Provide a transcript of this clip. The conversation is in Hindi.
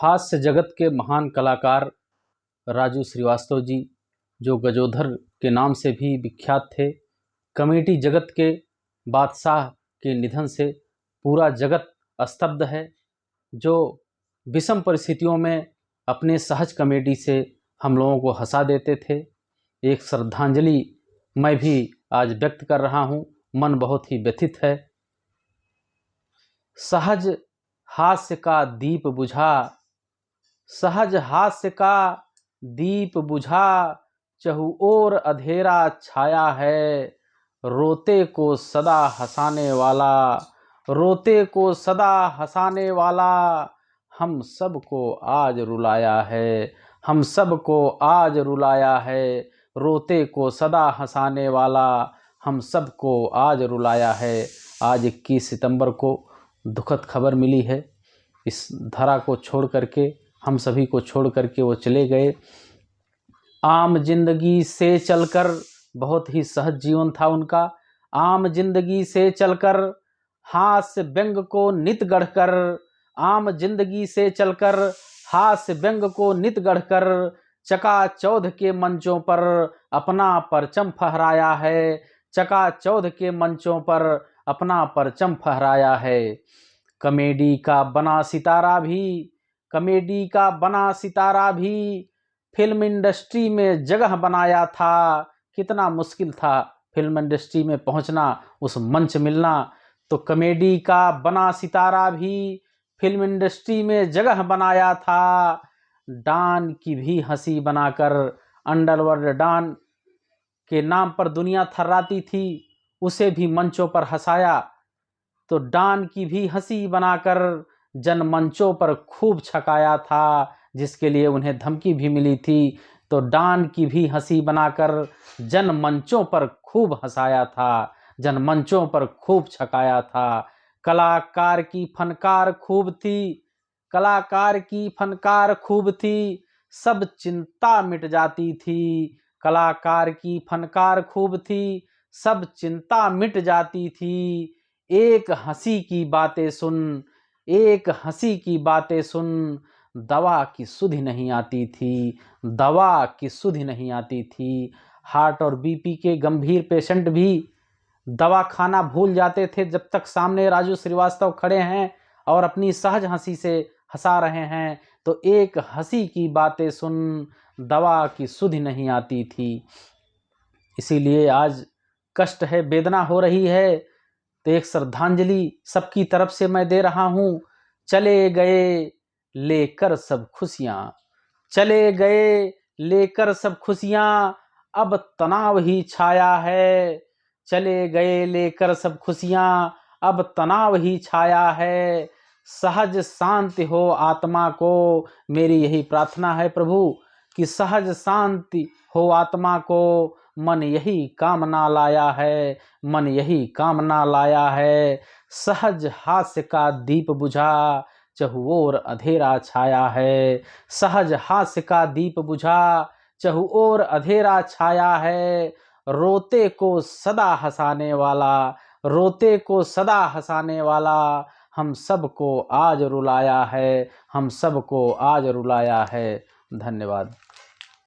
हास्य जगत के महान कलाकार राजू श्रीवास्तव जी, जो गजोधर के नाम से भी विख्यात थे, कॉमेडी जगत के बादशाह के निधन से पूरा जगत स्तब्ध है। जो विषम परिस्थितियों में अपने सहज कॉमेडी से हम लोगों को हंसा देते थे, एक श्रद्धांजलि मैं भी आज व्यक्त कर रहा हूँ। मन बहुत ही व्यथित है। सहज हास्य का दीप बुझा, सहज हास्य का दीप बुझा, चहु ओर अंधेरा छाया है। रोते को सदा हंसाने वाला, रोते को सदा हंसाने वाला, हम सबको आज रुलाया है, हम सबको आज रुलाया है। रोते को सदा हंसाने वाला, हम सबको आज रुलाया है। आज 21 सितंबर को दुखद खबर मिली है। इस धरा को छोड़ करके, हम सभी को छोड़ करके वो चले गए। आम जिंदगी से चलकर, बहुत ही सहज जीवन था उनका। आम जिंदगी से चलकर, हास्य व्यंग को नित गढ़कर, आम जिंदगी से चलकर हास्य व्यंग को नित गढ़कर, चकाचौंध के मंचों पर अपना परचम फहराया है। चकाचौंध के मंचों पर अपना परचम फहराया है। कॉमेडी का बना सितारा भी, कॉमेडी का बना सितारा भी फिल्म इंडस्ट्री में जगह बनाया था। कितना मुश्किल था फिल्म इंडस्ट्री में पहुंचना, उस मंच मिलना। तो कॉमेडी का बना सितारा भी फिल्म इंडस्ट्री में जगह बनाया था। डॉन की भी हंसी बनाकर, अंडरवर्ल्ड डॉन के नाम पर दुनिया थर्राती थी, उसे भी मंचों पर हंसाया। तो डॉन की भी हंसी बनाकर जनमंचों पर खूब छकाया था, जिसके लिए उन्हें धमकी भी मिली थी। तो डॉन की भी हंसी बनाकर जनमंचों पर खूब हंसाया था, जनमंचों पर खूब छकाया था। कलाकार की फनकार खूब थी, कलाकार की फनकार खूब थी, सब चिंता मिट जाती थी। कलाकार की फनकार खूब थी, सब चिंता मिट जाती थी। एक हंसी की बातें सुन, एक हंसी की बातें सुन, दवा की सुधि नहीं आती थी, दवा की सुधि नहीं आती थी। हार्ट और बीपी के गंभीर पेशेंट भी दवा खाना भूल जाते थे, जब तक सामने राजू श्रीवास्तव खड़े हैं और अपनी सहज हंसी से हंसा रहे हैं। तो एक हंसी की बातें सुन, दवा की सुधि नहीं आती थी। इसीलिए आज कष्ट है, वेदना हो रही है। तो एक श्रद्धांजलि सबकी तरफ से मैं दे रहा हूँ। चले गए लेकर सब खुशियाँ, चले गए लेकर सब खुशियाँ, अब तनाव ही छाया है। चले गए लेकर सब खुशियाँ, अब तनाव ही छाया है। सहज शांति हो आत्मा को, मेरी यही प्रार्थना है प्रभु, कि सहज शांति हो आत्मा को। मन यही कामना लाया है, मन यही कामना लाया है। सहज हास्य का दीप बुझा, चहुओर अंधेरा छाया है। सहज हास्य का दीप बुझा, चहुओर अंधेरा छाया है। रोते को सदा हंसाने वाला, रोते को सदा हंसाने वाला, हम सबको आज रुलाया है, हम सबको आज रुलाया है। धन्यवाद।